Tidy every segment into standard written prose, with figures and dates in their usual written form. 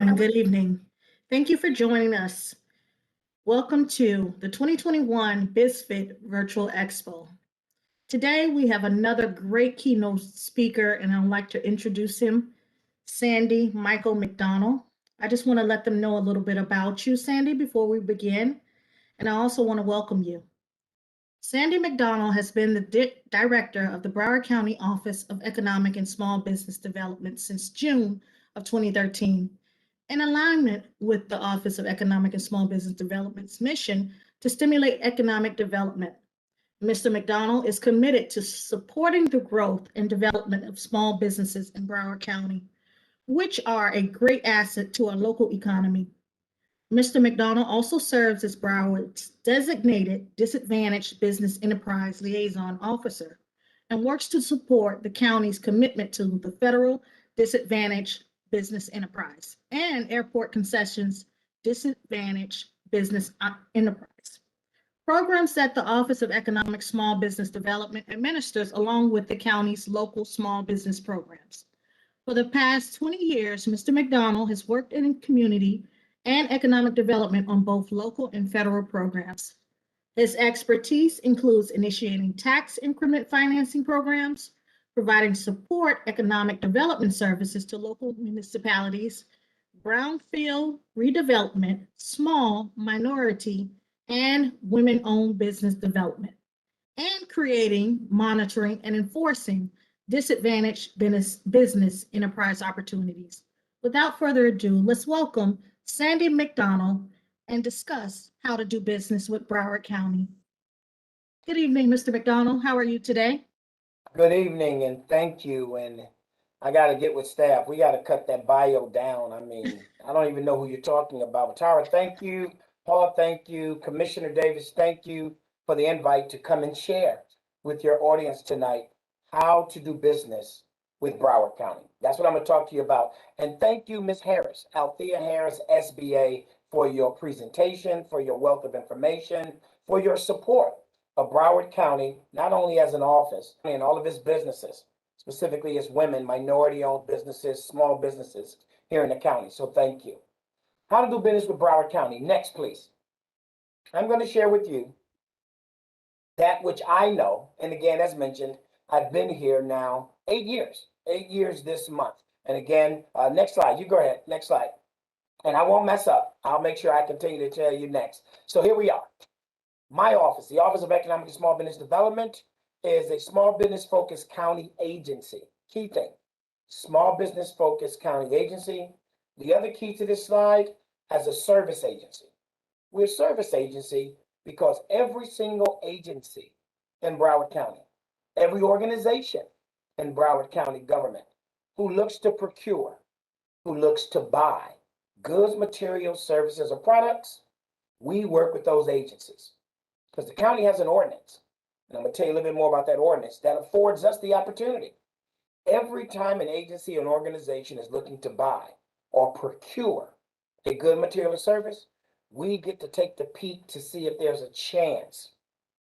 And good evening. Thank you for joining us. Welcome to the 2021 Bizfit Virtual Expo. Today we have another great keynote speaker, and I'd like to introduce him, Sandy Michael McDonald. I just want to let them know a little bit about you, Sandy, before we begin, and I also want to welcome you. Sandy McDonald has been the director of the Broward County Office of Economic and Small Business Development since June of 2013, in alignment with the Office of Economic and Small Business Development's mission to stimulate economic development. Mr. McDonald is committed to supporting the growth and development of small businesses in Broward County, which are a great asset to our local economy. Mr. McDonald also serves as Broward's designated Disadvantaged Business Enterprise Liaison Officer and works to support the county's commitment to the federal Disadvantaged Business Enterprise and Airport Concessions Disadvantaged Business Enterprise. Programs that the Office of Economic Small Business Development administers along with the county's local small business programs. For the past 20 years, Mr. McDonald has worked in community and economic development on both local and federal programs. His expertise includes initiating tax increment financing programs, providing support economic development services to local municipalities, brownfield redevelopment, small, minority, and women-owned business development, and creating, monitoring, and enforcing disadvantaged business enterprise opportunities. Without further ado, let's welcome Sandy McDonald and discuss how to do business with Broward County. Good evening, Mr. McDonald. How are you today? Good evening and thank you. And I got to get with staff. We got to cut that bio down. I mean, I don't even know who you're talking about. But Tara, thank you. Paul, thank you. Commissioner Davis, thank you for the invite to come and share with your audience tonight how to do business with Broward County. That's what I'm going to talk to you about. And thank you, Ms. Harris, Althea Harris, SBA, for your presentation, for your wealth of information, for your support of Broward County, not only as an office, and all of its businesses, specifically its women, minority-owned businesses, small businesses here in the county. So thank you. How to do business with Broward County. Next, please. I'm going to share with you that which I know. And again, as mentioned, I've been here now 8 years, 8 years this month. And again, next slide. You go ahead. Next slide. And I won't mess up. I'll make sure I continue to tell you next. So here we are. My office, the Office of Economic and Small Business Development, is a small business focused county agency. Key thing, small business focused county agency. The other key to this slide, as a service agency. We're a service agency because every single agency in Broward County, every organization in Broward County government who looks to procure, who looks to buy goods, materials, services, or products, we work with those agencies. Because the county has an ordinance, and I'm going to tell you a little bit more about that ordinance, that affords us the opportunity. Every time an agency or an organization is looking to buy or procure a good, material, or service, we get to take the peek to see if there's a chance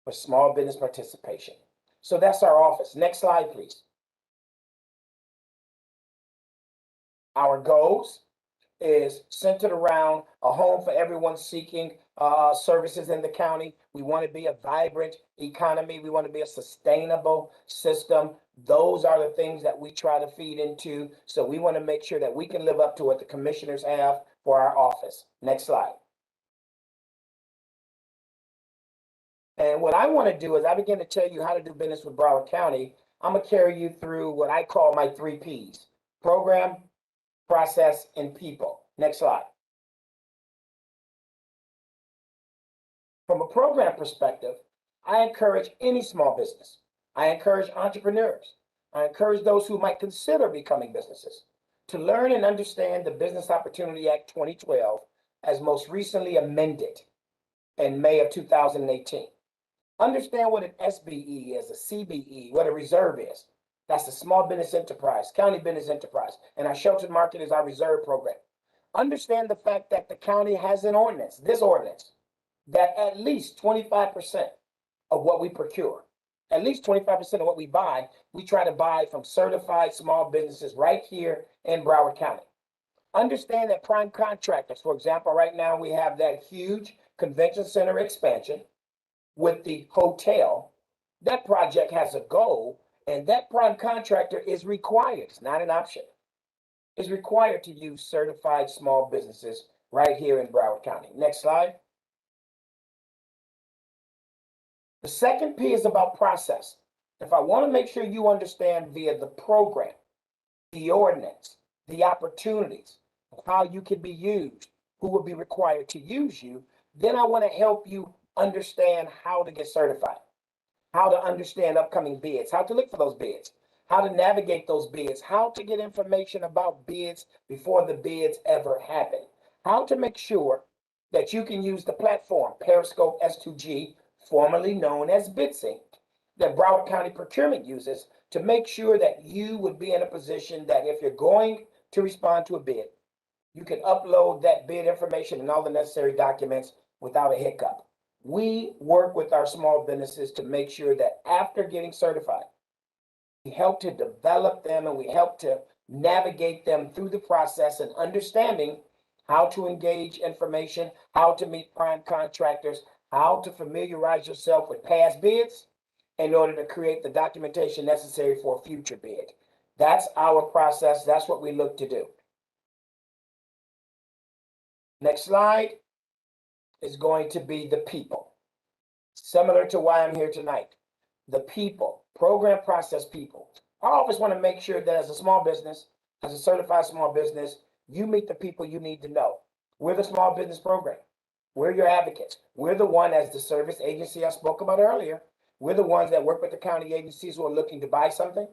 for small business participation. So that's our office. Next slide, please. Our goals is centered around a home for everyone seeking services in the county. We want to be a vibrant economy. We want to be a sustainable system. Those are the things that we try to feed into. So we want to make sure that we can live up to what the commissioners have for our office. Next slide. And what I want to do is I begin to tell you how to do business with Broward County. I'm going to carry you through what I call my 3 Ps: program, process, and people. Next slide. From a program perspective, I encourage any small business. I encourage entrepreneurs. I encourage those who might consider becoming businesses to learn and understand the Business Opportunity Act 2012 as most recently amended in May of 2018. Understand what an SBE is, a CBE, what a reserve is. That's a small business enterprise, county business enterprise. And our sheltered market is our reserve program. Understand the fact that the county has an ordinance, this ordinance, that at least 25% of what we procure, at least 25% of what we buy, we try to buy from certified small businesses right here in Broward County. Understand that prime contractors, for example, right now we have that huge convention center expansion with the hotel. That project has a goal, and that prime contractor is required, it's not an option, is required to use certified small businesses right here in Broward County. Next slide. The second P is about process. If I want to make sure you understand via the program, the ordinance, the opportunities, how you can be used, who will be required to use you, then I want to help you understand how to get certified, how to understand upcoming bids, how to look for those bids, how to navigate those bids, how to get information about bids before the bids ever happen, how to make sure that you can use the platform Periscope S2G, formerly known as BidSync, that Broward County Procurement uses to make sure that you would be in a position that if you're going to respond to a bid, you can upload that bid information and all the necessary documents without a hiccup. We work with our small businesses to make sure that after getting certified, we help to develop them and we help to navigate them through the process and understanding how to engage information, how to meet prime contractors, how to familiarize yourself with past bids in order to create the documentation necessary for a future bid. That's our process. That's what we look to do. Next slide is going to be the people. Similar to why I'm here tonight. The people, program process people. I always want to make sure that as a small business, as a certified small business, you meet the people you need to know. We're the small business program. We're your advocates. We're the one, as the service agency I spoke about earlier, we're the ones that work with the county agencies who are looking to buy something.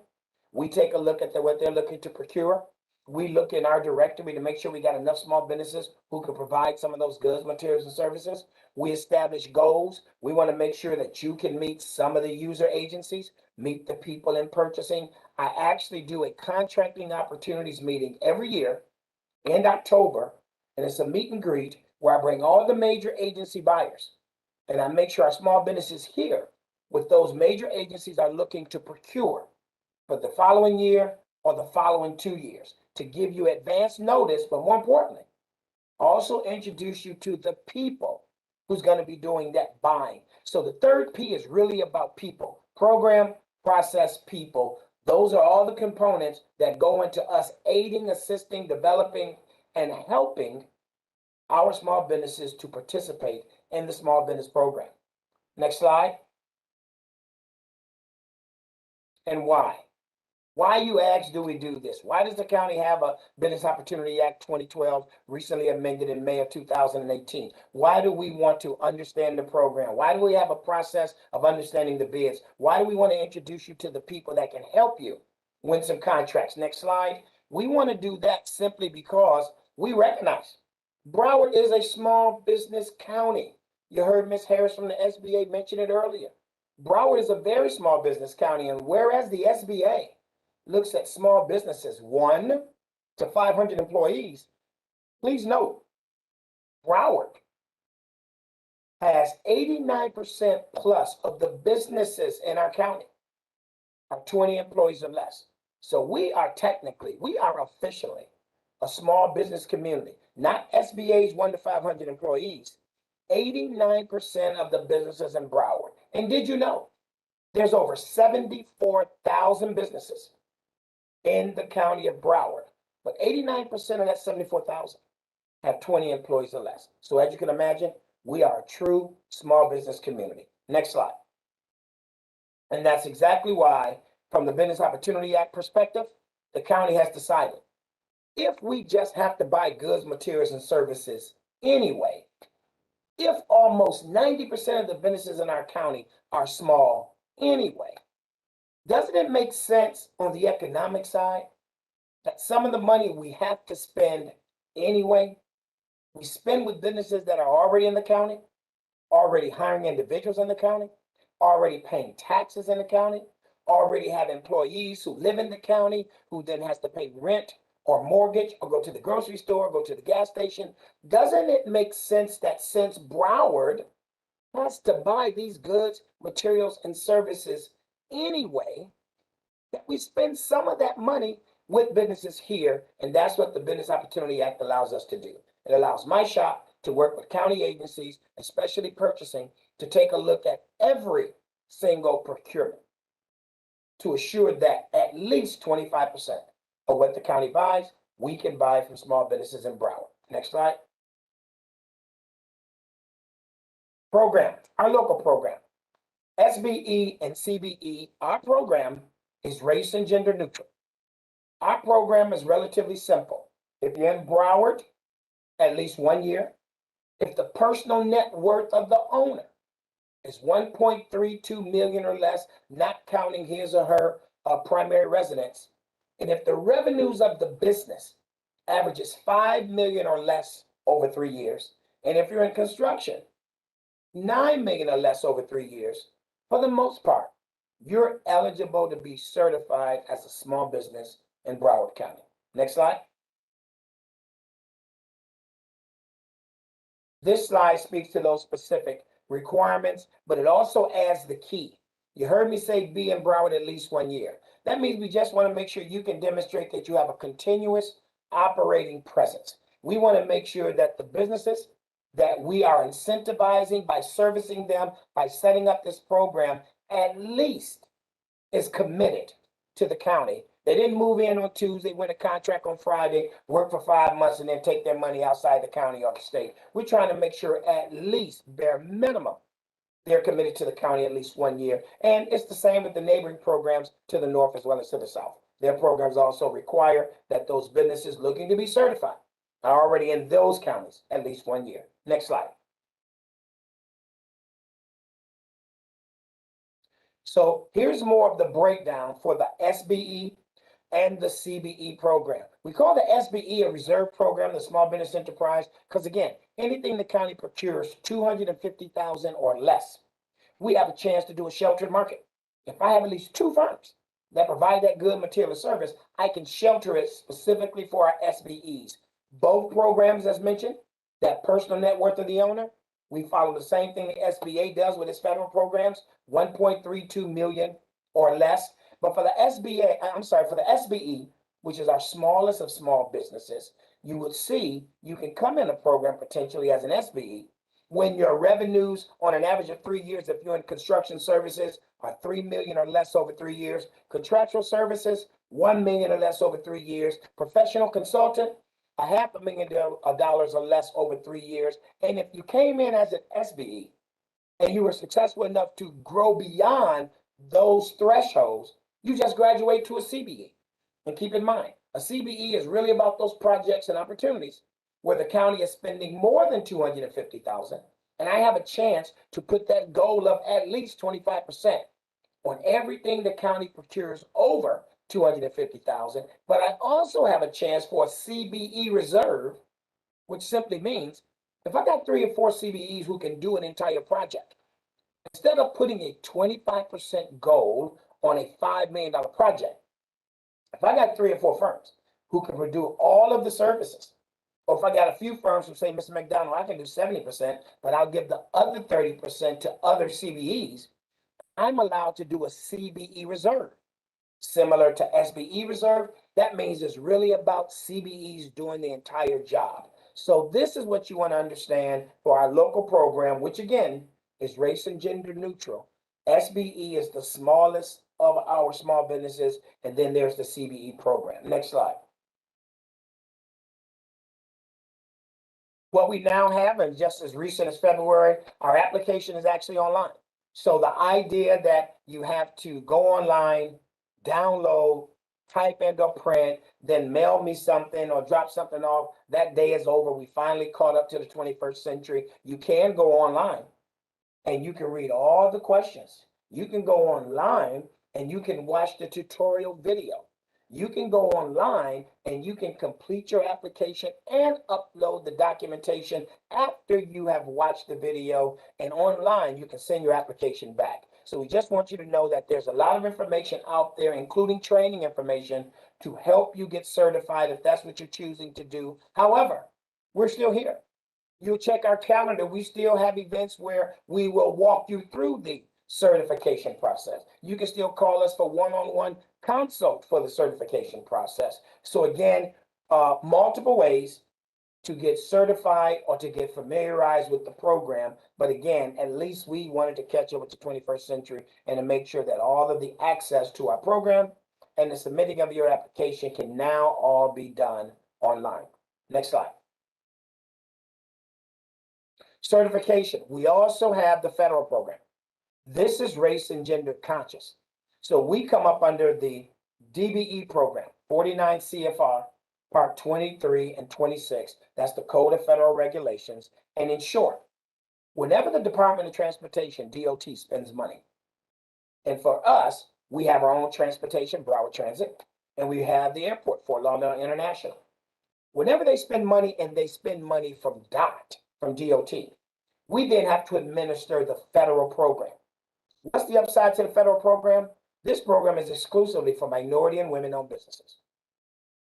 We take a look at what they're looking to procure. We look in our directory to make sure we got enough small businesses who can provide some of those goods, materials, and services. We establish goals. We want to make sure that you can meet some of the user agencies, meet the people in purchasing. I actually do a contracting opportunities meeting every year in October, and it's a meet and greet where I bring all the major agency buyers, and I make sure our small businesses here with those major agencies are looking to procure for the following year or the following 2 years to give you advance notice, but more importantly, also introduce you to the people who's going to be doing that buying. So the third P is really about people, program, process, people. Those are all the components that go into us aiding, assisting, developing, and helping our small businesses to participate in the small business program. Next slide. And why? Why, you ask, do we do this? Why does the county have a Business Opportunity Act 2012 recently amended in May of 2018? Why do we want to understand the program? Why do we have a process of understanding the bids? Why do we want to introduce you to the people that can help you win some contracts? Next slide. We want to do that simply because we recognize Broward is a small business county. You heard Ms. Harris from the SBA mention it earlier. Broward is a very small business county, and whereas the SBA looks at small businesses 1 to 500 employees, please note, Broward has 89% plus of the businesses in our county are 20 employees or less. So we are officially a small business community, not SBA's 1 to 500 employees. 89% of the businesses in Broward. And did you know there's over 74,000 businesses in the county of Broward, but 89% of that 74,000 have 20 employees or less. So as you can imagine, we are a true small business community. Next slide. And that's exactly why, from the Business Opportunity Act perspective, the county has decided if we just have to buy goods, materials, and services anyway, if almost 90% of the businesses in our county are small anyway, doesn't it make sense on the economic side that some of the money we have to spend anyway, we spend with businesses that are already in the county, already hiring individuals in the county, already paying taxes in the county, already have employees who live in the county, who then has to pay rent or mortgage or go to the grocery store, go to the gas station? Doesn't it make sense that since Broward has to buy these goods, materials, and services anyway, that we spend some of that money with businesses here, and that's what the Business Opportunity Act allows us to do. It allows my shop to work with county agencies, especially purchasing, to take a look at every single procurement to assure that at least 25% of what the county buys, we can buy from small businesses in Broward. Next slide. Program, our local program. SBE and CBE, our program is race and gender neutral. Our program is relatively simple. If you're in Broward, at least 1 year. If the personal net worth of the owner is 1.32 million or less, not counting his or her primary residence, and if the revenues of the business averages 5 million or less over 3 years, and if you're in construction, 9 million or less over 3 years, for the most part, you're eligible to be certified as a small business in Broward County. Next slide. This slide speaks to those specific requirements, but it also adds the key. You heard me say be in Broward at least 1 year. That means we just want to make sure you can demonstrate that you have a continuous operating presence. We want to make sure that the businesses that we are incentivizing by servicing them, by setting up this program, at least is committed to the county. They didn't move in on Tuesday, win a contract on Friday, work for 5 months, and then take their money outside the county or the state. We're trying to make sure at least bare minimum, they're committed to the county at least 1 year. And it's the same with the neighboring programs to the north as well as to the south. Their programs also require that those businesses looking to be certified are already in those counties at least 1 year. Next slide. So here's more of the breakdown for the SBE and the CBE program. We call the SBE a reserve program, the small business enterprise, because again, anything the county procures 250,000 or less, we have a chance to do a sheltered market. If I have at least 2 firms that provide that good material or service, I can shelter it specifically for our SBEs. Both programs, as mentioned, that personal net worth of the owner, we follow the same thing the SBA does with its federal programs, 1.32 million or less. But for the for the SBE, which is our smallest of small businesses, you would see you can come in a program potentially as an SBE when your revenues on an average of 3 years, if you're in construction services, are 3 million or less over 3 years, contractual services, 1 million or less over 3 years, professional consultant, $500,000 or less over 3 years. And if you came in as an SBE and you were successful enough to grow beyond those thresholds, you just graduate to a CBE. And keep in mind, a CBE is really about those projects and opportunities where the county is spending more than 250,000, and I have a chance to put that goal of at least 25% on everything the county procures over 250,000, but I also have a chance for a CBE reserve, which simply means if I got 3 or 4 CBEs who can do an entire project, instead of putting a 25% goal on a $5 million project, if I got 3 or 4 firms who can do all of the services, or if I got a few firms who say, Mr. McDonald, I can do 70%, but I'll give the other 30% to other CBEs, I'm allowed to do a CBE reserve. Similar to SBE reserve, that means it's really about CBEs doing the entire job. So this is what you want to understand for our local program, which again is race and gender neutral. SBE is the smallest of our small businesses, and then there's the CBE program. Next slide. What we now have, and just as recent as February, our application is actually online. So the idea that you have to go online, download, type in or print, then mail me something or drop something off, that day is over. We finally caught up to the 21st century. You can go online and you can read all the questions. You can go online and you can watch the tutorial video. You can go online and you can complete your application and upload the documentation after you have watched the video, and online you can send your application back. So we just want you to know that there's a lot of information out there, including training information, to help you get certified if that's what you're choosing to do. However, we're still here. You'll check our calendar. We still have events where we will walk you through the certification process. You can still call us for one-on-one consult for the certification process. So again, multiple ways to get certified or to get familiarized with the program. But again, at least we wanted to catch up with the 21st century and to make sure that all of the access to our program and the submitting of your application can now all be done online. Next slide. Certification. We also have the federal program. This is race and gender conscious. So we come up under the DBE program, 49 CFR, Part 23 and 26. That's the Code of Federal Regulations. And in short, whenever the Department of Transportation, DOT, spends money, and for us, we have our own transportation, Broward Transit, and we have the airport, Fort Lauderdale International. Whenever they spend money and they spend money from DOT, we then have to administer the federal program. What's the upside to the federal program? This program is exclusively for minority and women-owned businesses.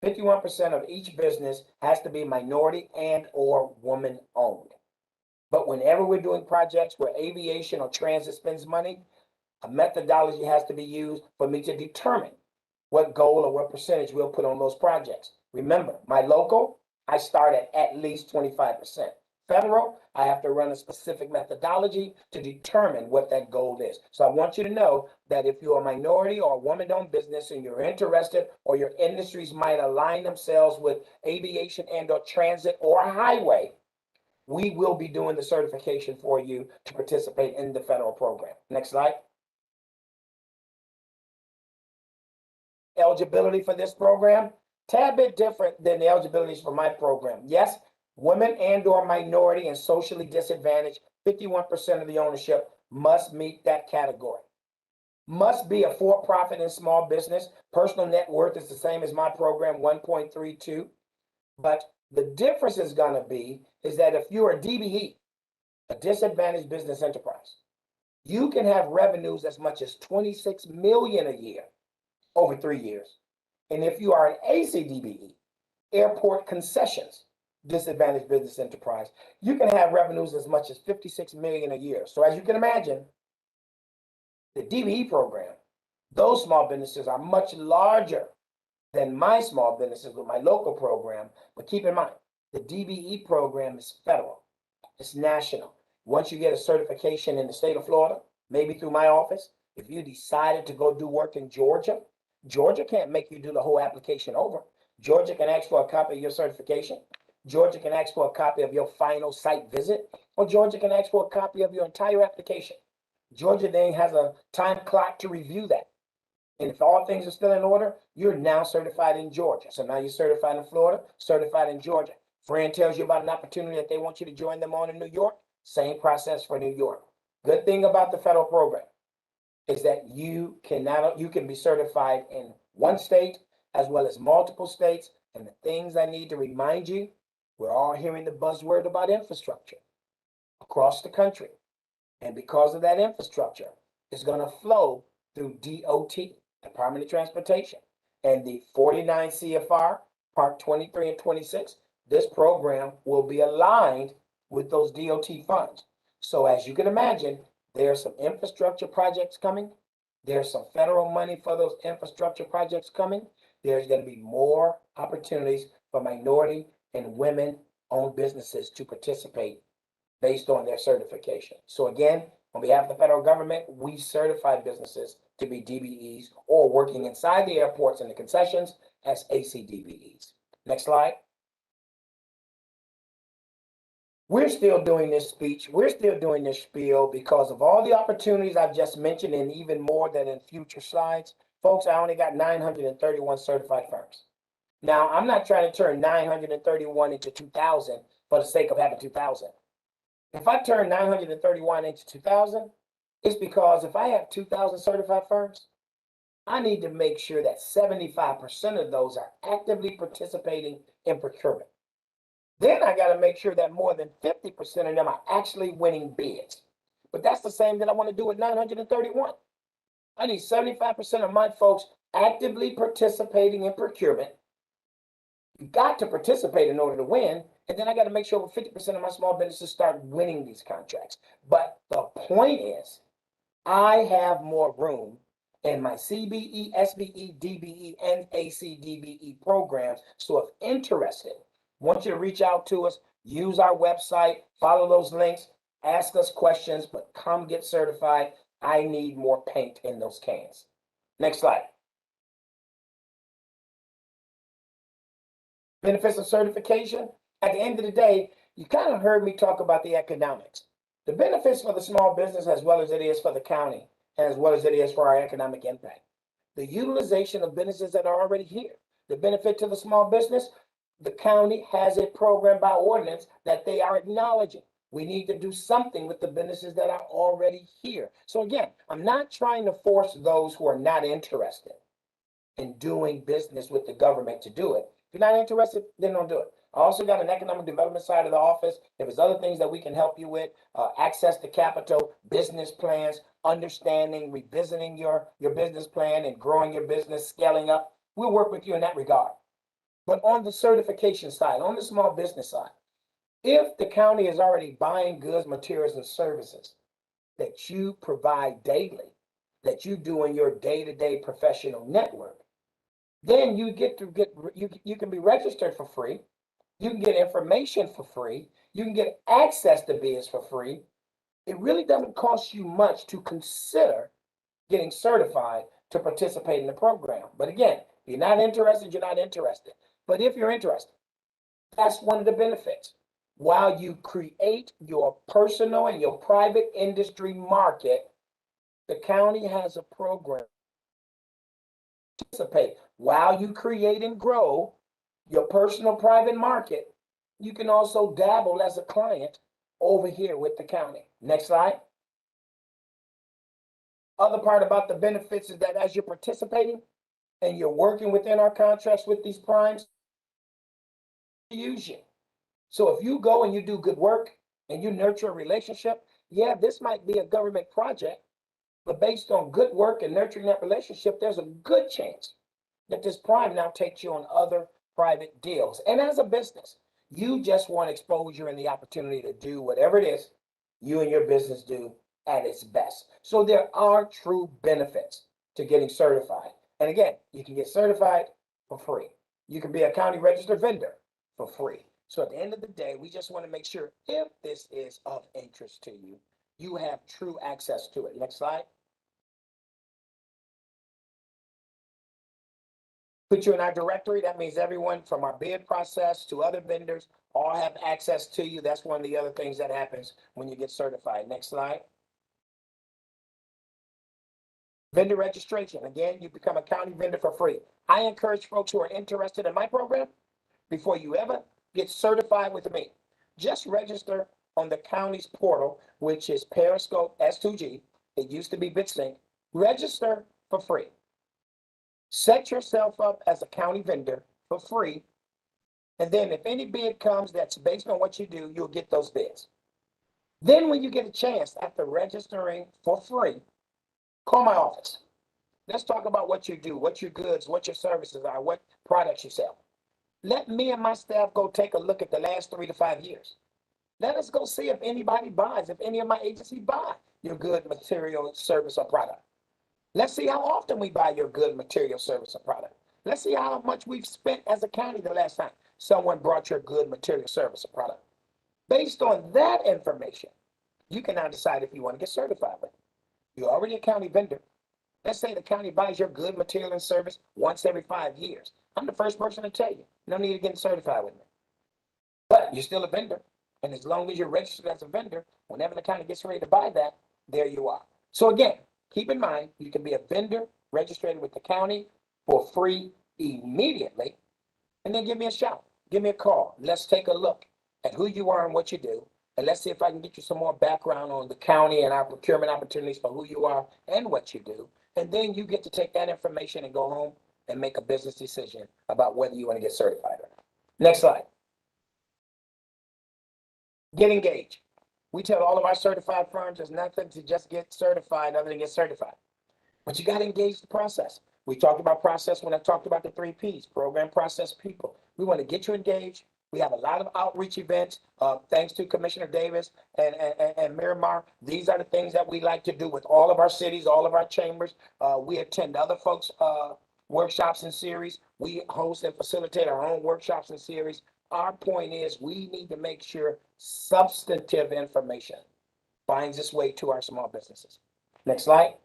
51% of each business has to be minority and or woman-owned. But whenever we're doing projects where aviation or transit spends money, a methodology has to be used for me to determine what goal or what percentage we'll put on those projects. Remember, my local, I start at least 25%. Federal, I have to run a specific methodology to determine what that goal is. So I want you to know that if you're a minority or a woman-owned business and you're interested or your industries might align themselves with aviation and or transit or highway, we will be doing the certification for you to participate in the federal program. Next slide. Eligibility for this program, tad bit different than the eligibilities for my program. Yes, women and or minority and socially disadvantaged, 51% of the ownership must meet that category. Must be a for-profit and small business. Personal net worth is the same as my program, 1.32. But the difference is going to be is that if you're a DBE, a disadvantaged business enterprise, you can have revenues as much as $26 million a year over 3 years. And if you are an ACDBE, airport concessions, disadvantaged business enterprise, you can have revenues as much as $56 million a year. So as you can imagine, the DBE program, those small businesses are much larger than my small businesses with my local program. But keep in mind, the DBE program is federal, it's national. Once you get a certification in the state of Florida, maybe through my office, if you decided to go do work in Georgia, Georgia can't make you do the whole application over. Georgia can ask for a copy of your certification. Georgia can ask for a copy of your final site visit, or Georgia can ask for a copy of your entire application. Georgia then has a time clock to review that. And if all things are still in order, you're now certified in Georgia. So now you're certified in Florida, certified in Georgia. Friend tells you about an opportunity that they want you to join them on in New York, same process for New York. Good thing about the federal program is that you can be certified in one state as well as multiple states. And the things I need to remind you, we're all hearing the buzzword about infrastructure across the country. And because of that infrastructure, it's going to flow through DOT, Department of Transportation, and the 49 CFR, Part 23 and 26. This program will be aligned with those DOT funds. So as you can imagine, there's some infrastructure projects coming. There's some federal money for those infrastructure projects coming. There's going to be more opportunities for minority and women-owned businesses to participate based on their certification. So again, on behalf of the federal government, we certify businesses to be DBEs or working inside the airports and the concessions as ACDBEs. Next slide. We're still doing this speech. We're still doing this spiel because of all the opportunities I've just mentioned and even more than in future slides. Folks, I only got 931 certified firms. Now, I'm not trying to turn 931 into 2,000 for the sake of having 2,000. If I turn 931 into 2,000, it's because if I have 2,000 certified firms, I need to make sure that 75% of those are actively participating in procurement. Then I got to make sure that more than 50% of them are actually winning bids. But that's the same that I want to do with 931. I need 75% of my folks actively participating in procurement. You got to participate in order to win. And then I got to make sure 50% of my small businesses start winning these contracts. But the point is, I have more room in my CBE, SBE, DBE, and ACDBE programs. So if interested, want you to reach out to us, use our website, follow those links, ask us questions, but come get certified. I need more paint in those cans. Next slide. Benefits of certification. At the end of the day, you kind of heard me talk about the economics. The benefits for the small business as well as it is for the county, and as well as it is for our economic impact. The utilization of businesses that are already here. The benefit to the small business, the county has a program by ordinance that they are acknowledging. We need to do something with the businesses that are already here. So again, I'm not trying to force those who are not interested in doing business with the government to do it. If you're not interested, then don't do it. I also got an economic development side of the office. If there's other things that we can help you with, access to capital, business plans, understanding, revisiting your business plan and growing your business, scaling up, we'll work with you in that regard. But on the certification side, on the small business side, if the county is already buying goods, materials, and services that you provide daily, that you do in your day-to-day professional network, then you you can be registered for free. You can get information for free. You can get access to bids for free. It really doesn't cost you much to consider getting certified to participate in the program. But again, if you're not interested, you're not interested. But if you're interested, that's one of the benefits. While you create your personal and your private industry market, the county has a program to participate. While you create and grow your personal private market, you can also dabble as a client over here with the county. Next slide. Other part about the benefits is that as you're participating and you're working within our contracts with these primes, use you. So if you go and you do good work and you nurture a relationship, yeah, this might be a government project, but based on good work and nurturing that relationship, there's a good chance that this prime now takes you on other private deals. And as a business, you just want exposure and the opportunity to do whatever it is you and your business do at its best. So there are true benefits to getting certified. And again, you can get certified for free. You can be a county registered vendor for free. So at the end of the day, we just want to make sure if this is of interest to you, you have true access to it. Next slide. Put you in our directory. That means everyone from our bid process to other vendors all have access to you. That's one of the other things that happens when you get certified. Next slide. Vendor registration. Again, you become a county vendor for free. I encourage folks who are interested in my program, before you ever get certified with me, just register on the county's portal, which is Periscope S2G. It used to be Bizfit. Register for free. Set yourself up as a county vendor for free. And then if any bid comes that's based on what you do, you'll get those bids. Then when you get a chance after registering for free, call my office. Let's talk about what you do, what your goods, what your services are, what products you sell. Let me and my staff go take a look at the last 3 to 5 years. Let us go see if anybody buys, if any of my agencies buy your good material, service, or product. Let's see how often we buy your good material, service, or product. Let's see how much we've spent as a county the last time someone brought your good material, service, or product. Based on that information, you can now decide if you want to get certified with it. You're already a county vendor. Let's say the county buys your good material and service once every 5 years. I'm the first person to tell you, no need to get certified with me. But you're still a vendor. And as long as you're registered as a vendor, whenever the county gets ready to buy that, there you are. So again, keep in mind, you can be a vendor registered with the county for free immediately. And then give me a shout, give me a call. Let's take a look at who you are and what you do. And let's see if I can get you some more background on the county and our procurement opportunities for who you are and what you do. And then you get to take that information and go home and make a business decision about whether you want to get certified or not. Next slide. Get engaged. We tell all of our certified firms there's nothing to just get certified other than get certified. But you got to engage the process. We talked about process when I talked about the 3 Ps, program, process, people. We want to get you engaged. We have a lot of outreach events, thanks to Commissioner Davis and Miramar. These are the things that we like to do with all of our cities, all of our chambers. We attend other folks' workshops and series. We host and facilitate our own workshops and series. Our point is we need to make sure substantive information finds its way to our small businesses. Next slide.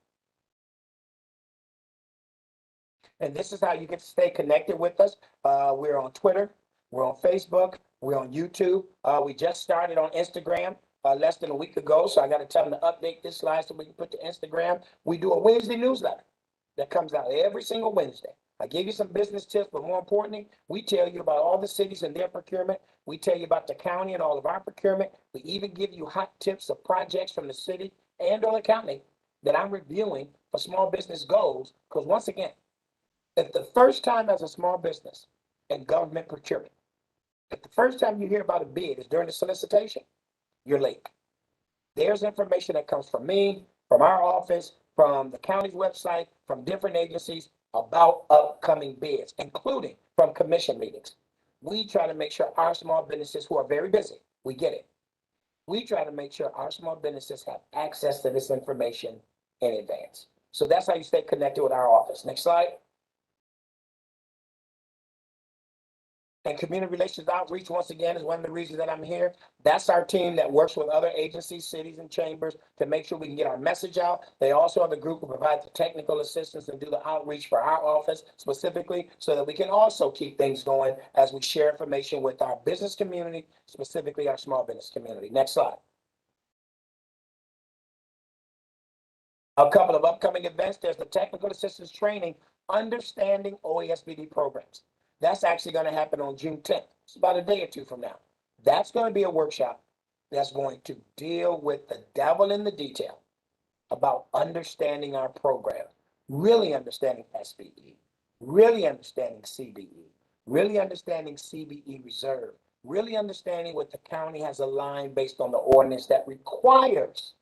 And this is how you get to stay connected with us. We're on Twitter, we're on Facebook, we're on YouTube. We just started on Instagram less than a week ago, so I got to tell them to update this slide so we can put to Instagram. We do a Wednesday newsletter that comes out every single Wednesday. I give you some business tips, but more importantly, we tell you about all the cities and their procurement. We tell you about the county and all of our procurement. We even give you hot tips of projects from the city and or the county that I'm reviewing for small business goals. Because once again, if the first time as a small business in government procurement, if the first time you hear about a bid is during the solicitation, you're late. There's information that comes from me, from our office, from the county's website, from different agencies about upcoming bids, including from commission meetings. We try to make sure our small businesses who are very busy, we get it. We try to make sure our small businesses have access to this information in advance. So that's how you stay connected with our office. Next slide. And community relations outreach, once again, is one of the reasons that I'm here. That's our team that works with other agencies, cities, and chambers to make sure we can get our message out. They also are the group who provide the technical assistance and do the outreach for our office specifically, so that we can also keep things going as we share information with our business community, specifically our small business community. Next slide. A couple of upcoming events. There's the technical assistance training, understanding OASBD programs. That's actually going to happen on June 10th. It's about a day or two from now. That's going to be a workshop that's going to deal with the devil in the detail about understanding our program, really understanding SBE, really understanding CBE, really understanding CBE reserve, really understanding what the county has aligned based on the ordinance that requires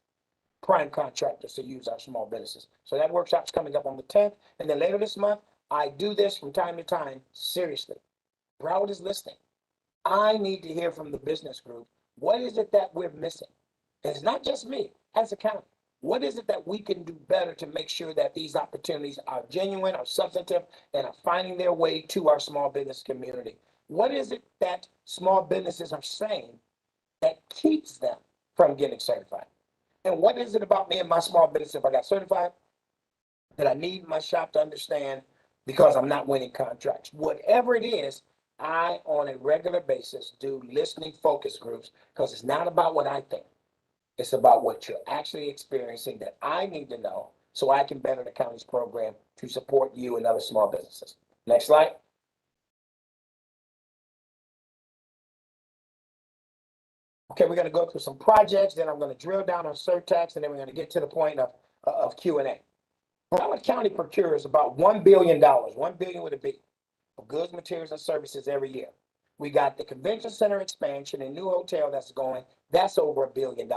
prime contractors to use our small businesses. So that workshop's coming up on the 10th. And then later this month, I do this from time to time, seriously. Broward is listening. I need to hear from the business group. What is it that we're missing? And it's not just me, as a county. What is it that we can do better to make sure that these opportunities are genuine, are substantive, and are finding their way to our small business community? What is it that small businesses are saying that keeps them from getting certified? And what is it about me and my small business, if I got certified, that I need my shop to understand because I'm not winning contracts? Whatever it is, I, on a regular basis, do listening focus groups, because it's not about what I think. It's about what you're actually experiencing that I need to know so I can better the county's program to support you and other small businesses. Next slide. Okay, we're going to go through some projects, then I'm going to drill down on surtax, and then we're going to get to the point of Q&A. Broward County procures about $1 billion, $1 billion with a B, of goods, materials, and services every year. We got the convention center expansion and new hotel that's going, that's over $1 billion.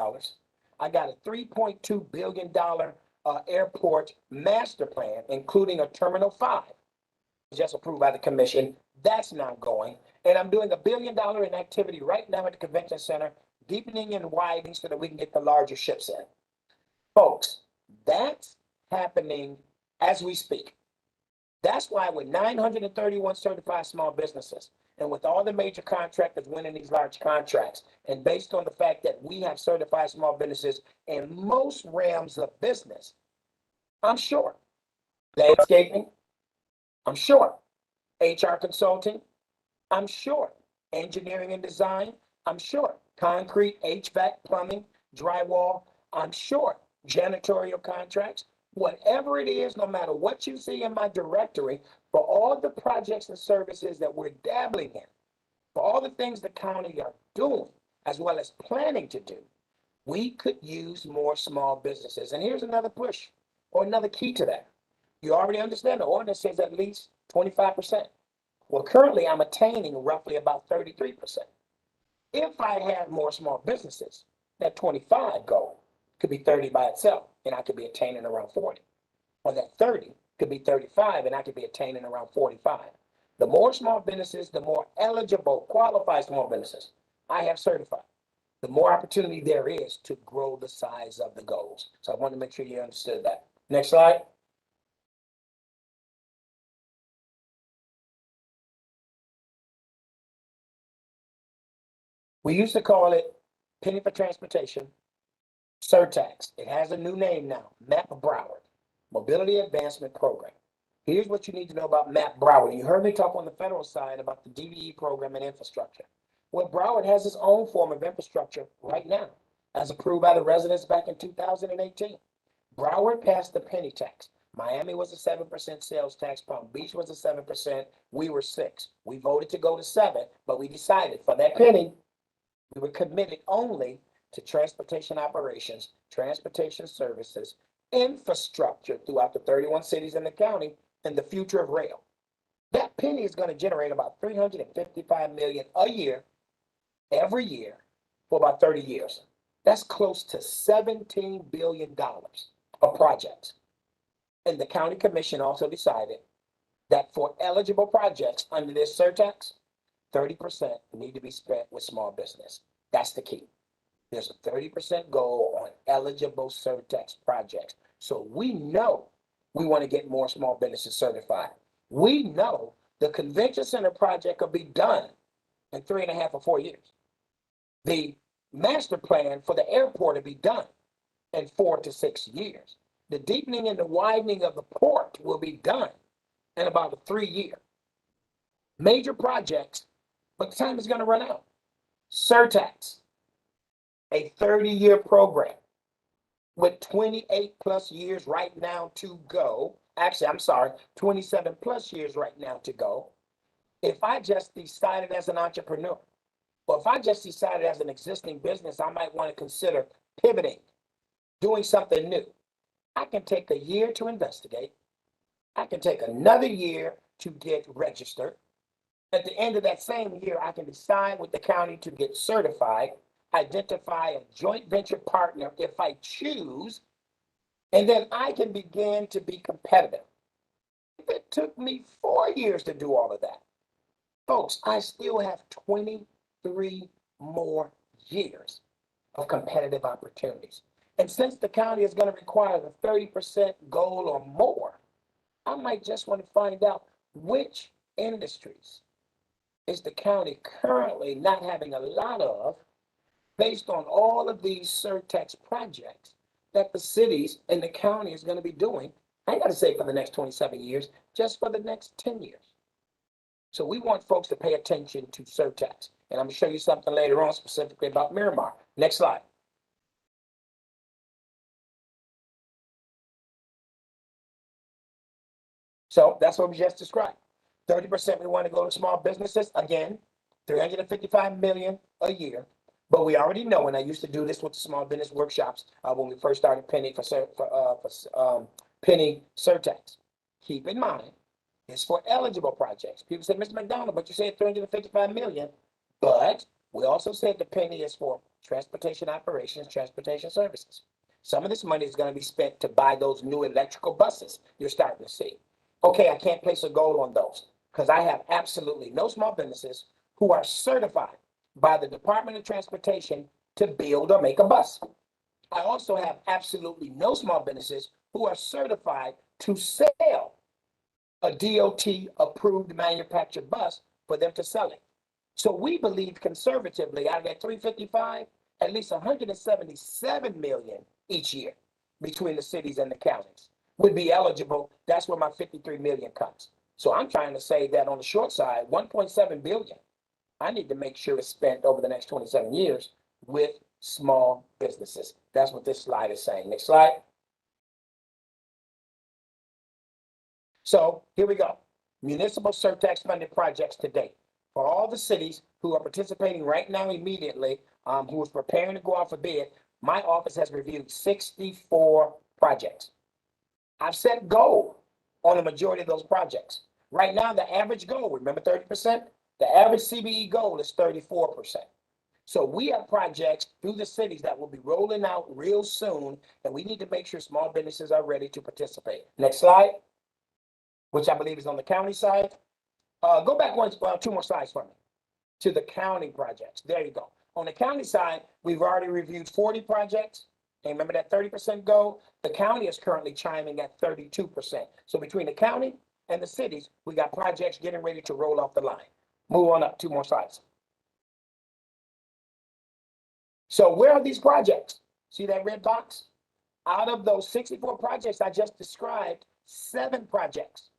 I got a $3.2 billion airport master plan, including a Terminal 5, just approved by the commission. That's now going. And I'm doing $1 billion in activity right now at the convention center, deepening and widening so that we can get the larger ships in. Folks, that's happening as we speak. That's why with 931 certified small businesses, and with all the major contractors winning these large contracts, and based on the fact that we have certified small businesses in most realms of business, I'm sure landscaping, I'm sure HR consulting, I'm sure engineering and design, I'm sure concrete, HVAC, plumbing, drywall, I'm sure janitorial contracts, whatever it is, no matter what you see in my directory, for all the projects and services that we're dabbling in, for all the things the county are doing, as well as planning to do, we could use more small businesses. And here's another push or another key to that. You already understand the ordinance says at least 25%. Well, currently I'm attaining roughly about 33%. If I had more small businesses, that 25 goal could be 30 by itself, and I could be attaining around 40. Or that 30 could be 35, and I could be attaining around 45. The more small businesses, the more eligible, qualified small businesses I have certified, the more opportunity there is to grow the size of the goals. So I want to make sure you understood that. Next slide. We used to call it penny for transportation, surtax. It has a new name now, MAP Broward, Mobility Advancement Program. Here's what you need to know about MAP Broward. You heard me talk on the federal side about the DVE program and infrastructure. Well, Broward has its own form of infrastructure right now, as approved by the residents back in 2018. Broward passed the penny tax. Miami was a 7% sales tax. Palm Beach was a 7%. We were 6. We voted to go to 7, but we decided for that penny, we were committed only to transportation operations, transportation services, infrastructure throughout the 31 cities in the county, and the future of rail. That penny is going to generate about $355 million a year, every year, for about 30 years. That's close to $17 billion of projects. And the county commission also decided that for eligible projects under this surtax, 30% need to be spent with small business. That's the key. There's a 30% goal on eligible surtax projects. So we know we want to get more small businesses certified. We know the convention center project will be done in 3.5 or 4 years. The master plan for the airport will be done in 4 to 6 years. The deepening and the widening of the port will be done in about a 3-year. Major projects, but time is going to run out. Surtax, a 30-year program with 28 plus years right now to go. Actually, I'm sorry, 27 plus years right now to go. If I just decided as an entrepreneur, or if I just decided as an existing business, I might want to consider pivoting, doing something new. I can take a year to investigate. I can take another year to get registered. At the end of that same year, I can decide with the county to get certified, identify a joint venture partner if I choose, and then I can begin to be competitive. If it took me 4 years to do all of that, folks, I still have 23 more years of competitive opportunities. And since the county is going to require the 30% goal or more, I might just want to find out which industries is the county currently not having a lot of, based on all of these surtax projects that the cities and the county is going to be doing. I ain't got to say for the next 27 years, just for the next 10 years. So we want folks to pay attention to surtax. And I'm going to show you something later on specifically about Miramar. Next slide. So that's what we just described. 30% we want to go to small businesses. Again, 355 million a year. But we already know, and I used to do this with the small business workshops when we first started penny penny surtax. Keep in mind, it's for eligible projects. People say, Mr. McDonald, but you said 355 million. But we also said the penny is for transportation operations, transportation services. Some of this money is going to be spent to buy those new electrical buses you're starting to see. Okay, I can't place a goal on those because I have absolutely no small businesses who are certified by the Department of Transportation to build or make a bus. I also have absolutely no small businesses who are certified to sell a DOT approved manufactured bus for them to sell it. So we believe conservatively out of that 355, at least 177 million each year between the cities and the counties would be eligible. That's where my 53 million comes. So I'm trying to say that on the short side, 1.7 billion, I need to make sure it's spent over the next 27 years with small businesses. That's what this slide is saying. Next slide. So here we go. Municipal surtax funded projects to date. For all the cities who are participating right now immediately, who is preparing to go out for bid, my office has reviewed 64 projects. I've set goal on the majority of those projects. Right now, the average goal, remember 30%? The average CBE goal is 34%. So we have projects through the cities that will be rolling out real soon, and we need to make sure small businesses are ready to participate. Next slide, which I believe is on the county side. Go back two more slides for me to the county projects. There you go. On the county side, we've already reviewed 40 projects. And remember that 30% goal? The county is currently chiming at 32%. So between the county and the cities, we got projects getting ready to roll off the line. Move on up, two more slides. So where are these projects? See that red box? Out of those 64 projects I just described, 7 projects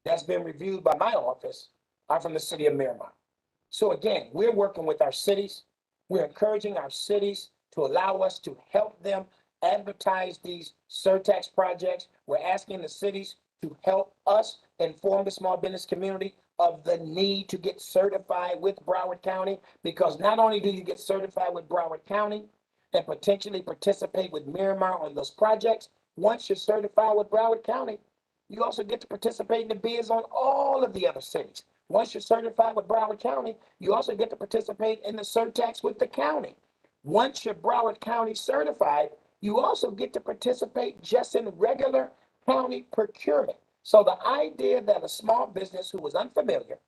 that's been reviewed by my office are from the city of Miramar. So again, we're working with our cities. We're encouraging our cities to allow us to help them advertise these surtax projects. We're asking the cities to help us inform the small business community of the need to get certified with Broward County, because not only do you get certified with Broward County and potentially participate with Miramar on those projects, once you're certified with Broward County, you also get to participate in the bids on all of the other cities. Once you're certified with Broward County, you also get to participate in the surtax with the county. Once you're Broward County certified, you also get to participate just in regular county procurement. So the idea that a small business who was unfamiliar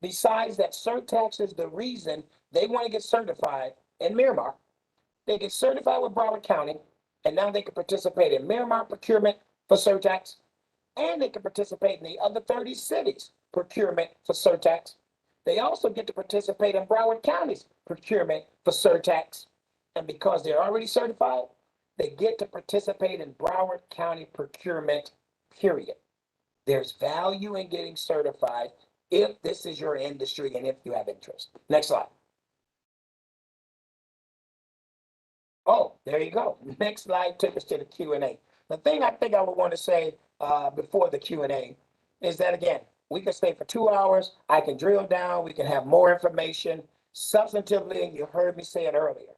decides that surtax is the reason they want to get certified in Miramar, they get certified with Broward County, and now they can participate in Miramar procurement for surtax, and they can participate in the other 30 cities procurement for surtax. They also get to participate in Broward County's procurement for surtax. And because they're already certified, they get to participate in Broward County procurement, period. There's value in getting certified if this is your industry and if you have interest. Next slide. Oh, there you go. Next slide took us to the Q&A. The thing I think I would want to say before the Q&A is that, again, we can stay for 2 hours. I can drill down. We can have more information. Substantively, and you heard me say it earlier,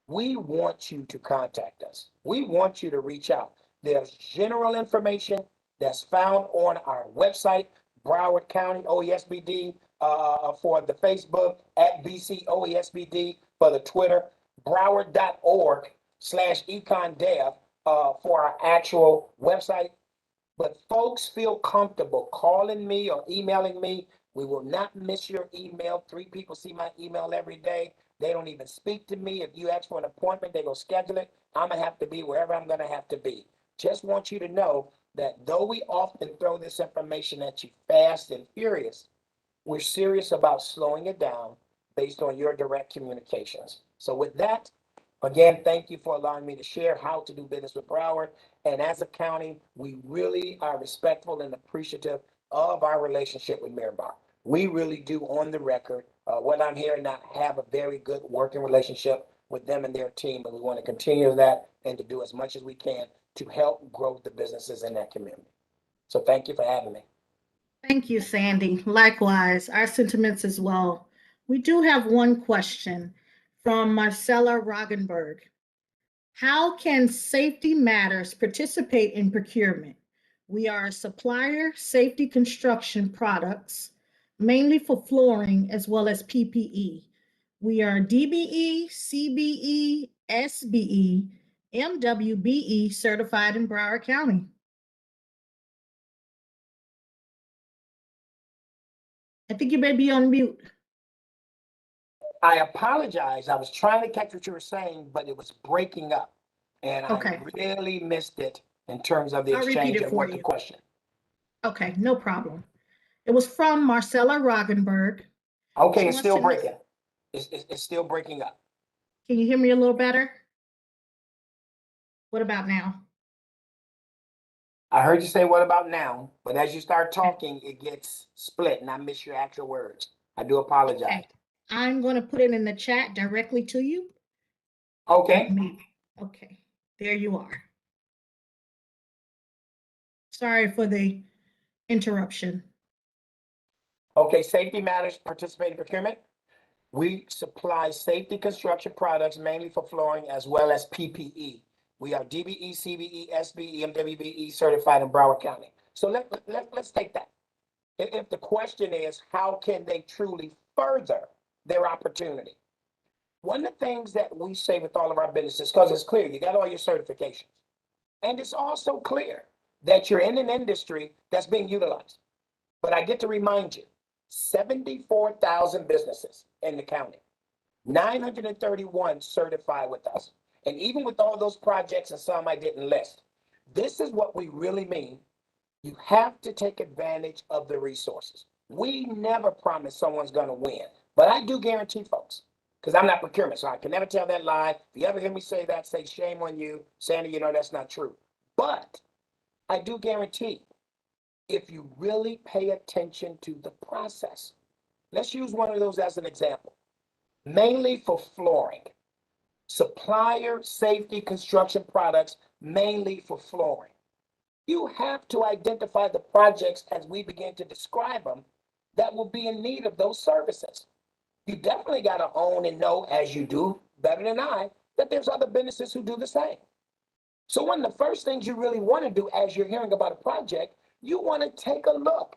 we want you to contact us. We want you to reach out. There's general information that's found on our website, Broward County OESBD, for the Facebook, at BC OESBD for the Twitter, broward.org/econdev for our actual website. But folks, feel comfortable calling me or emailing me. We will not miss your email. 3 people see my email every day. They don't even speak to me. If you ask for an appointment, they go schedule it. I'm going to have to be wherever I'm going to have to be. Just want you to know that though we often throw this information at you fast and furious, we're serious about slowing it down based on your direct communications. So with that, again, thank you for allowing me to share how to do business with Broward. And as a county, we really are respectful and appreciative of our relationship with Miramar. We really do, on the record, what I'm hearing now, have a very good working relationship with them and their team. And we want to continue that and to do as much as we can to help grow the businesses in that community. So thank you for having me. Thank you, Sandy. Likewise, our sentiments as well. We do have one question from Marcella Roggenberg. How can Safety Matters participate in procurement? We are a supplier, safety construction products, mainly for flooring as well as PPE. We are DBE, CBE, SBE, MWBE certified in Broward County. I think you may be on mute. I apologize. I was trying to catch what you were saying, but it was breaking up. And Okay. I really missed it in terms of the I'll repeat exchange it and for what the you. question. Okay, no problem. It was from Marcella Roggenberg. Okay, She it's wants still to know- breaking. It's still breaking up. Can you hear me a little better? What about now? I heard you say, what about now? But as you start talking, it gets split and I miss your actual words. I do apologize. Okay. I'm going to put it in the chat directly to you. Okay. Okay, there you are. Sorry for the interruption. Okay, Safety Matters participating procurement. We supply safety construction products mainly for flooring as well as PPE. We are DBE, CBE, SBE, MWBE certified in Broward County. So let's take that. If the question is, how can they truly further their opportunity? One of the things that we say with all of our businesses, because it's clear, you got all your certifications. And it's also clear that you're in an industry that's being utilized. But I get to remind you, 74,000 businesses in the county, 931 certified with us. And even with all those projects and some I didn't list, this is what we really mean. You have to take advantage of the resources. We never promise someone's going to win, but I do guarantee folks, because I'm not procurement, so I can never tell that lie. If you ever hear me say that, say shame on you. Sandy, you know that's not true. But I do guarantee if you really pay attention to the process. Let's use one of those as an example. Mainly for flooring, supplier safety construction products, mainly for flooring. You have to identify the projects as we begin to describe them that will be in need of those services. You definitely got to own and know, as you do better than I, that there's other businesses who do the same. So one of the first things you really want to do as you're hearing about a project, you want to take a look.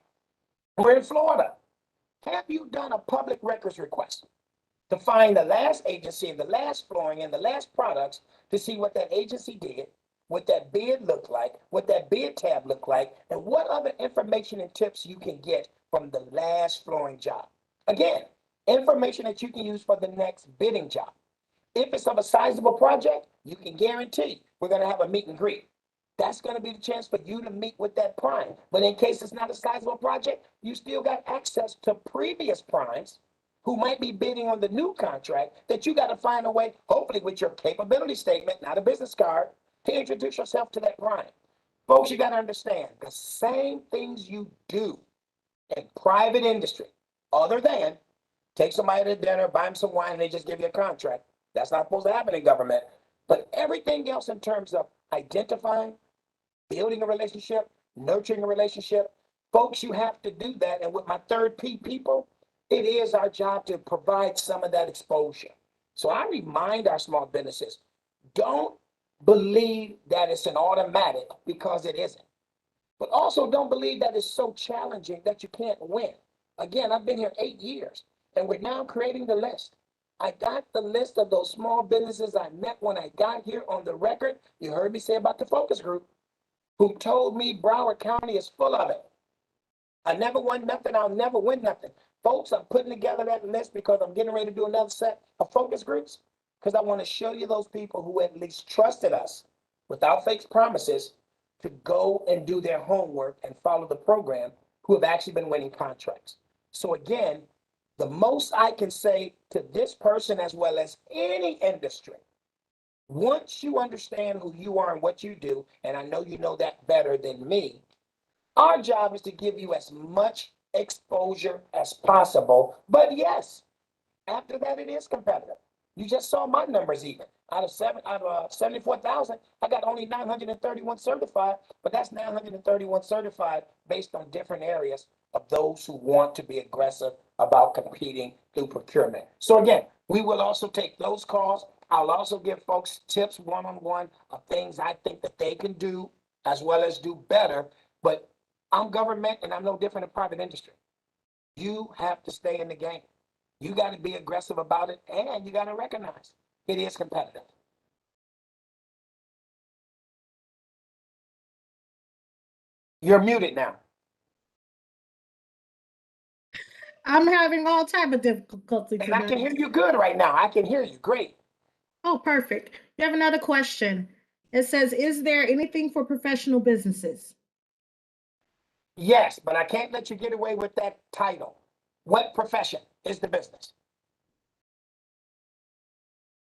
We're in Florida. Have you done a public records request to find the last agency and the last flooring and the last products to see what that agency did, what that bid looked like, what that bid tab looked like, and what other information and tips you can get from the last flooring job? Again, information that you can use for the next bidding job. If it's of a sizable project, you can guarantee we're going to have a meet and greet. That's going to be the chance for you to meet with that prime. But in case it's not a sizable project, you still got access to previous primes who might be bidding on the new contract that you got to find a way, hopefully with your capability statement, not a business card, to introduce yourself to that prime. Folks, you got to understand the same things you do in private industry, other than take somebody to dinner, buy them some wine, and they just give you a contract. That's not supposed to happen in government. But everything else in terms of identifying, building a relationship, nurturing a relationship, folks, you have to do that. And with my third P people, it is our job to provide some of that exposure. So I remind our small businesses, don't believe that it's an automatic, because it isn't. But also don't believe that it's so challenging that you can't win. Again, I've been here 8 years and we're now creating the list. I got the list of those small businesses I met when I got here on the record. You heard me say about the focus group, who told me Broward County is full of it. I never won nothing. I'll never win nothing. Folks, I'm putting together that list because I'm getting ready to do another set of focus groups, because I want to show you those people who at least trusted us without fake promises to go and do their homework and follow the program, who have actually been winning contracts. So again, the most I can say to this person, as well as any industry, once you understand who you are and what you do, and I know you know that better than me, our job is to give you as much exposure as possible. But yes, after that, it is competitive. You just saw my numbers even. Out of 74,000, I got only 931 certified, but that's 931 certified based on different areas of those who want to be aggressive about competing through procurement. So again, we will also take those calls. I'll also give folks tips one-on-one of things I think that they can do as well as do better. But I'm government and I'm no different in private industry. You have to stay in the game. You got to be aggressive about it, and you got to recognize it is competitive. You're muted now. I'm having all type of difficulty And I can today. hear you good right now. I can hear you. Great. Oh, perfect. You have another question. It says, is there anything for professional businesses? Yes, but I can't let you get away with that title. What profession is the business?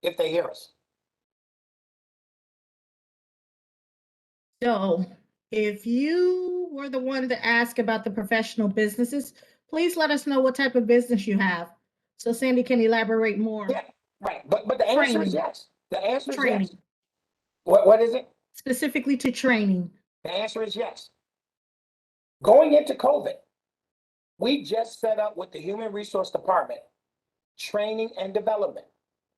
If they hear us. So if you were the one to ask about the professional businesses, please let us know what type of business you have, so Sandy can elaborate more. Yeah, right. But the answer is Training, yes. The answer is yes. training, What is it? specifically to training. The answer is yes. Going into COVID, we just set up with the Human Resource Department training and development.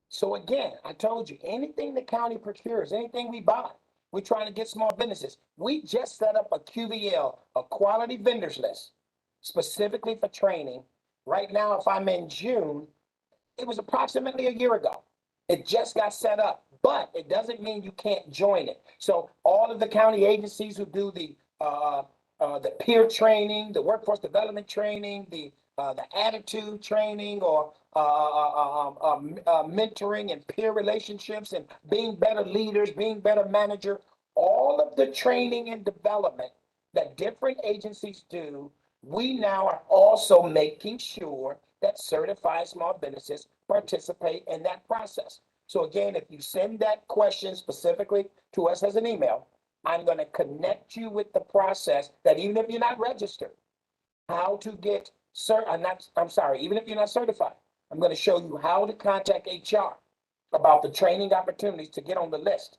So again, I told you, anything the county procures, anything we buy, we're trying to get small businesses. We just set up a QVL, a quality vendors list, specifically for training. Right now, if I'm in June, it was approximately a year ago. It just got set up, but it doesn't mean you can't join it. So all of the county agencies who do the the peer training, the workforce development training, the attitude training, or mentoring and peer relationships and being better leaders, being better manager, all of the training and development that different agencies do, we now are also making sure that certified small businesses participate in that process. So again, if you send that question specifically to us as an email, I'm going to connect you with the process that even if you're not registered, how to get even if you're not certified, I'm going to show you how to contact HR about the training opportunities to get on the list.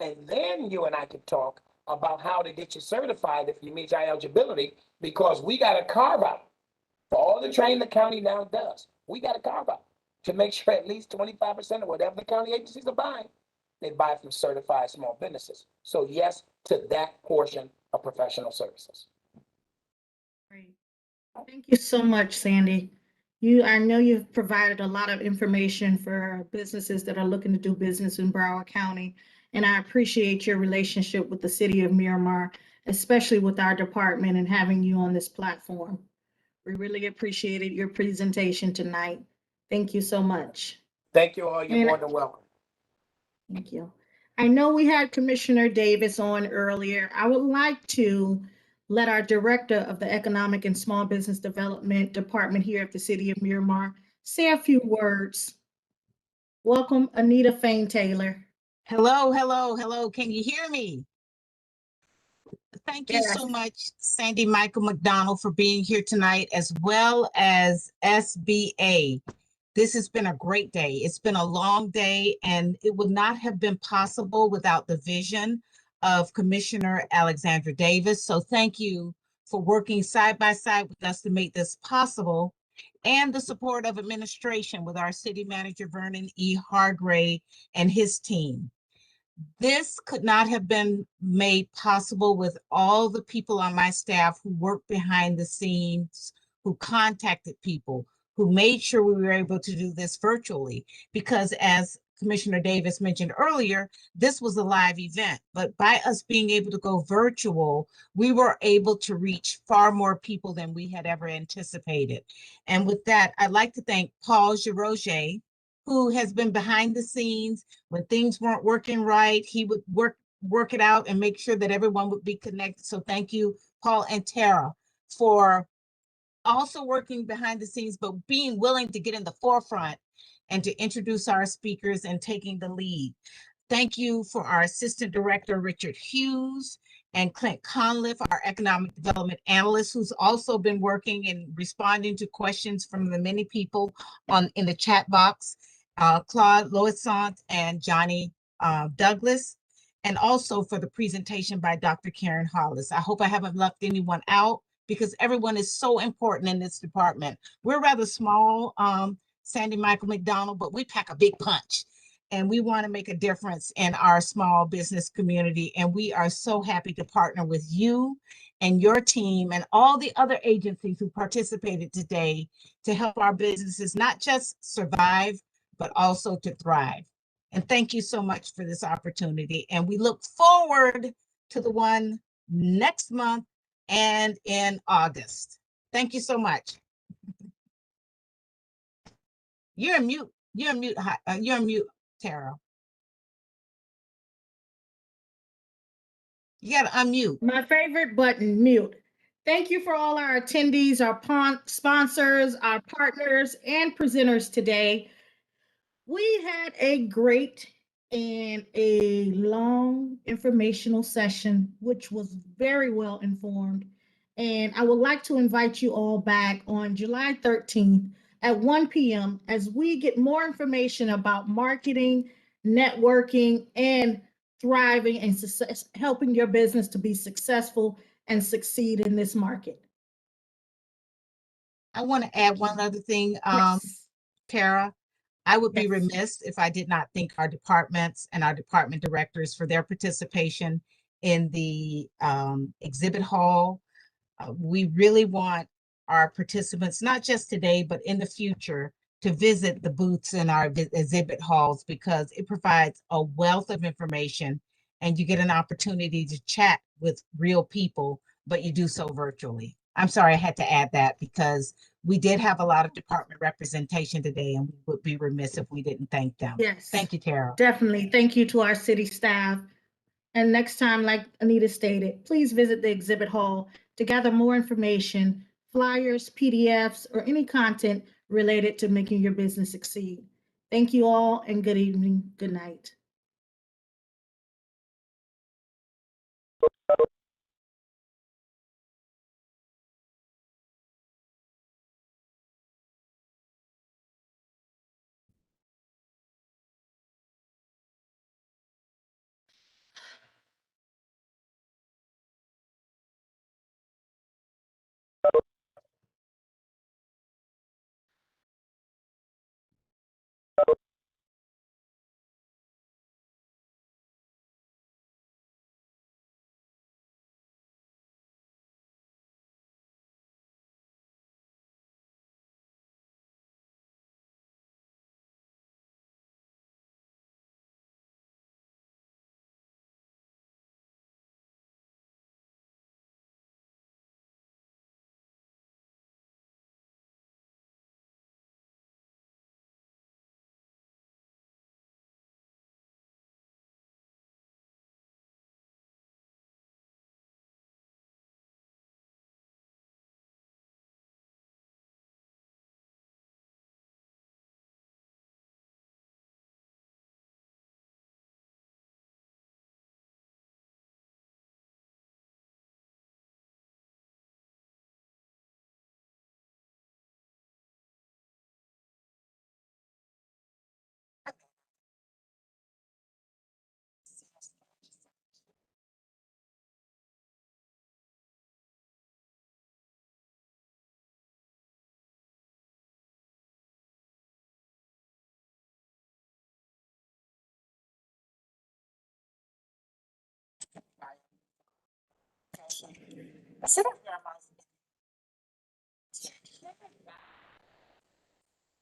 And then you and I can talk about how to get you certified if you meet your eligibility, because we got to carve out for all the training the county now does. We got to carve out to make sure at least 25% of whatever the county agencies are buying, they buy from certified small businesses. So yes, to that portion of professional services. Great. Thank you so much, Sandy. I know you've provided a lot of information for businesses that are looking to do business in Broward County, and I appreciate your relationship with the city of Miramar, especially with our department and having you on this platform. We really appreciated your presentation tonight. Thank you so much. Thank you all. You're And more than welcome. thank you. I know we had Commissioner Davis on earlier. I would like to let our Director of the Economic and Small Business Development Department here at the City of Miramar say a few words. Welcome, Anita Fain Taylor. Hello, hello, hello. Can you hear me? Thank you Yes. so much, Sandy Michael McDonald, for being here tonight, as well as SBA. This has been a great day. It's been a long day, and it would not have been possible without the vision of Commissioner Alexandra Davis. So thank you for working side by side with us to make this possible, and the support of administration with our city manager, Vernon E. Hargrave, and his team. This could not have been made possible with all the people on my staff who worked behind the scenes, who contacted people, who made sure we were able to do this virtually. Because as Commissioner Davis mentioned earlier, this was a live event, but by us being able to go virtual, we were able to reach far more people than we had ever anticipated. And with that, I'd like to thank Paul Giroget, who has been behind the scenes. When things weren't working right, he would work it out and make sure that everyone would be connected. So thank you, Paul and Tara, for also working behind the scenes, but being willing to get in the forefront and to introduce our speakers and taking the lead. Thank you for our Assistant Director, Richard Hughes, and Clint Conliff, our Economic Development Analyst, who's also been working and responding to questions from the many people in the chat box, Claude Loisant and Johnny Douglas, and also for the presentation by Dr. Karen Hollis. I hope I haven't left anyone out, because everyone is so important in this department. We're rather small, Sandy Michael McDonald, but we pack a big punch. And we want to make a difference in our small business community. And we are so happy to partner with you and your team and all the other agencies who participated today to help our businesses not just survive, but also to thrive. And thank you so much for this opportunity. And we look forward to the one next month and in August. Thank you so much. You're on mute. You're on mute. You're on mute, Tara. You got to unmute. My favorite button, mute. Thank you for all our attendees, our sponsors, our partners, and presenters today. We had a great and a long informational session, which was very well informed. And I would like to invite you all back on July 13th at 1 p.m. as we get more information about marketing, networking, and thriving and helping your business to be successful and succeed in this market. I want to add one other thing, Yes. Tara. I would be Yes. remiss if I did not thank our departments and our department directors for their participation in the exhibit hall. We really want our participants, not just today, but in the future, to visit the booths in our exhibit halls, because it provides a wealth of information and you get an opportunity to chat with real people but you do so virtually. I'm sorry, I had to add that because we did have a lot of department representation today, and we would be remiss if we didn't thank them. Yes. Thank you, Tara. Definitely. Thank you to our city staff. And next time, like Anita stated, please visit the exhibit hall to gather more information, flyers, PDFs, or any content related to making your business succeed. Thank you all and good evening, good night. Sit up.